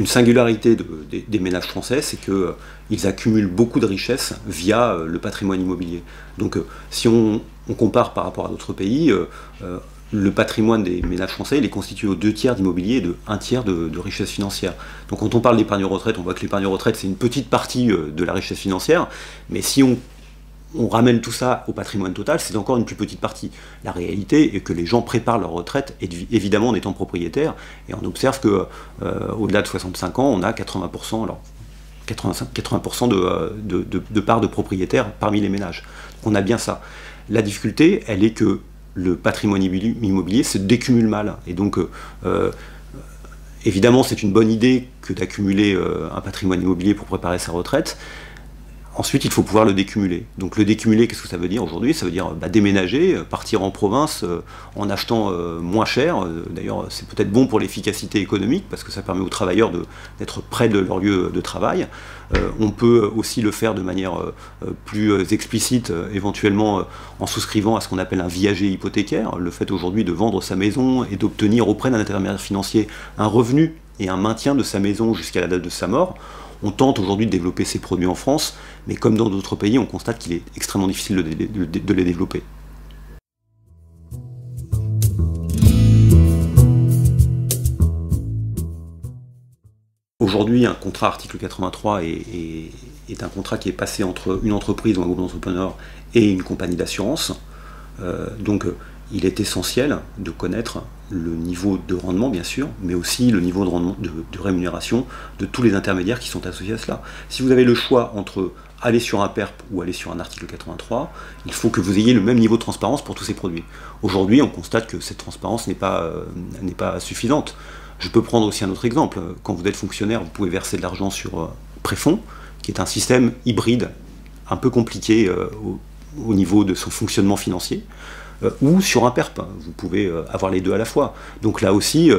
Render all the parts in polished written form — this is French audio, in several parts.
Une singularité des ménages français, c'est qu'ils accumulent beaucoup de richesses via le patrimoine immobilier. Donc si on compare par rapport à d'autres pays, le patrimoine des ménages français il est constitué aux 2 tiers d'immobilier et de 1 tiers de richesse financière. Donc quand on parle d'épargne retraite, on voit que l'épargne retraite c'est une petite partie de la richesse financière, mais si on ramène tout ça au patrimoine total, c'est encore une plus petite partie. La réalité est que les gens préparent leur retraite, évidemment en étant propriétaires, et on observe que au-delà de 65 ans, on a 80%, alors 80% de parts de propriétaires parmi les ménages. Donc on a bien ça. La difficulté, elle est que le patrimoine immobilier se décumule mal. Et donc, évidemment, c'est une bonne idée que d'accumuler un patrimoine immobilier pour préparer sa retraite. Ensuite, il faut pouvoir le décumuler. Donc le décumuler, qu'est-ce que ça veut dire aujourd'hui? Ça veut dire déménager, partir en province en achetant moins cher. D'ailleurs, c'est peut-être bon pour l'efficacité économique, parce que ça permet aux travailleurs d'être près de leur lieu de travail. On peut aussi le faire de manière plus explicite, éventuellement en souscrivant à ce qu'on appelle un viager hypothécaire. Le fait aujourd'hui de vendre sa maison et d'obtenir auprès d'un intermédiaire financier un revenu et un maintien de sa maison jusqu'à la date de sa mort. On tente aujourd'hui de développer ces produits en France, mais comme dans d'autres pays, on constate qu'il est extrêmement difficile de les développer. Aujourd'hui, un contrat article 83 est un contrat qui est passé entre une entreprise ou un groupe d'entrepreneurs et une compagnie d'assurance. Donc, il est essentiel de connaître le niveau de rendement, bien sûr, mais aussi le niveau de rendement de rémunération de tous les intermédiaires qui sont associés à cela. Si vous avez le choix entre aller sur un PERP ou aller sur un article 83, il faut que vous ayez le même niveau de transparence pour tous ces produits. Aujourd'hui, on constate que cette transparence n'est pas suffisante. Je peux prendre aussi un autre exemple. Quand vous êtes fonctionnaire, vous pouvez verser de l'argent sur Préfonds, qui est un système hybride, un peu compliqué au niveau de son fonctionnement financier. Ou sur un PERP, vous pouvez avoir les deux à la fois. Donc là aussi,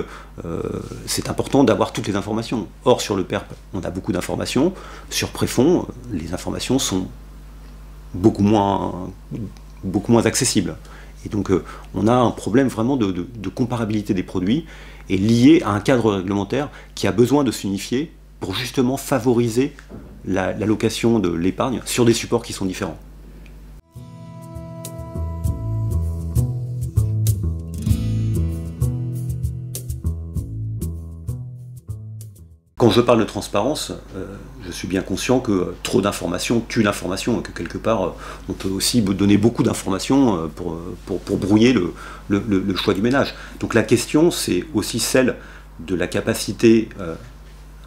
c'est important d'avoir toutes les informations. Or, sur le PERP, on a beaucoup d'informations. Sur Préfonds, les informations sont beaucoup moins accessibles. Et donc, on a un problème vraiment de comparabilité des produits et lié à un cadre réglementaire qui a besoin de s'unifier pour justement favoriser l'allocation de l'épargne sur des supports qui sont différents. Quand je parle de transparence, je suis bien conscient que trop d'informations tue l'information, et que quelque part, on peut aussi donner beaucoup d'informations pour brouiller le choix du ménage. Donc la question, c'est aussi celle de la capacité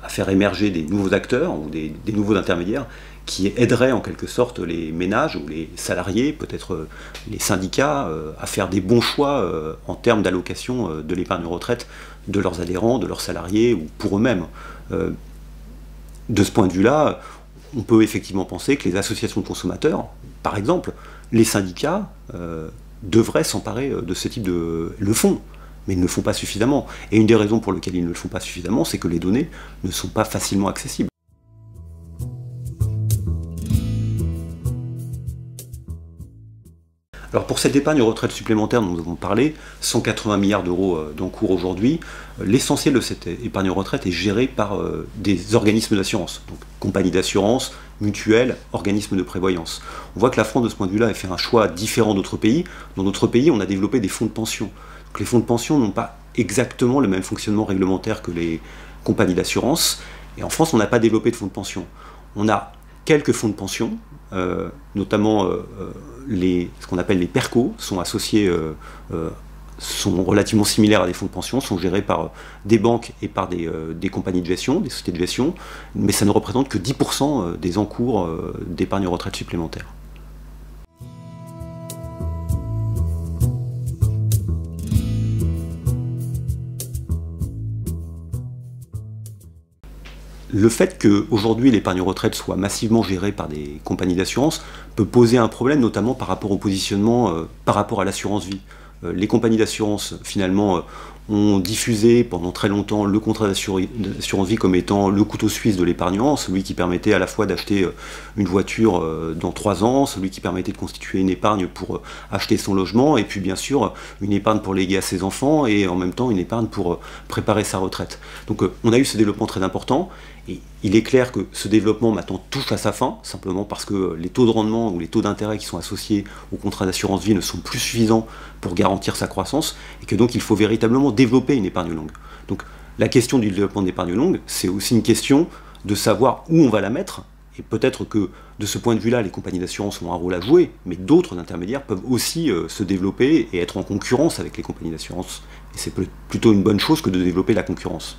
à faire émerger des nouveaux acteurs ou des nouveaux intermédiaires qui aideraient en quelque sorte les ménages ou les salariés, peut-être les syndicats, à faire des bons choix en termes d'allocation de l'épargne retraite de leurs adhérents, de leurs salariés ou pour eux-mêmes. De ce point de vue-là, on peut effectivement penser que les associations de consommateurs, par exemple, les syndicats, devraient s'emparer de ce type de... le font, mais ils ne le font pas suffisamment. Et une des raisons pour lesquelles ils ne le font pas suffisamment, c'est que les données ne sont pas facilement accessibles. Alors pour cette épargne retraite supplémentaire dont nous avons parlé, 180 milliards d'euros d'encours aujourd'hui, l'essentiel de cette épargne retraite est géré par des organismes d'assurance, donc compagnies d'assurance, mutuelles, organismes de prévoyance. On voit que la France de ce point de vue-là a fait un choix différent d'autres pays. Dans d'autres pays, on a développé des fonds de pension. Donc les fonds de pension n'ont pas exactement le même fonctionnement réglementaire que les compagnies d'assurance. Et en France, on n'a pas développé de fonds de pension. On a quelques fonds de pension, notamment ce qu'on appelle les PERCO, sont associés, sont relativement similaires à des fonds de pension, sont gérés par des banques et par des compagnies de gestion, des sociétés de gestion, mais ça ne représente que 10% des encours d'épargne retraite supplémentaire. Le fait qu'aujourd'hui l'épargne retraite soit massivement gérée par des compagnies d'assurance peut poser un problème, notamment par rapport au positionnement, par rapport à l'assurance vie. Les compagnies d'assurance, finalement, ont diffusé pendant très longtemps le contrat d'assurance vie comme étant le couteau suisse de l'épargnant, celui qui permettait à la fois d'acheter une voiture dans 3 ans, celui qui permettait de constituer une épargne pour acheter son logement, et puis bien sûr une épargne pour léguer à ses enfants, et en même temps une épargne pour préparer sa retraite. Donc on a eu ce développement très important, et il est clair que ce développement maintenant touche à sa fin, simplement parce que les taux de rendement ou les taux d'intérêt qui sont associés au contrat d'assurance vie ne sont plus suffisants pour garantir sa croissance, et que donc il faut véritablement développer une épargne longue. Donc la question du développement d'épargne longue, c'est aussi une question de savoir où on va la mettre, et peut-être que de ce point de vue-là, les compagnies d'assurance ont un rôle à jouer, mais d'autres intermédiaires peuvent aussi se développer et être en concurrence avec les compagnies d'assurance. Et c'est plutôt une bonne chose que de développer la concurrence.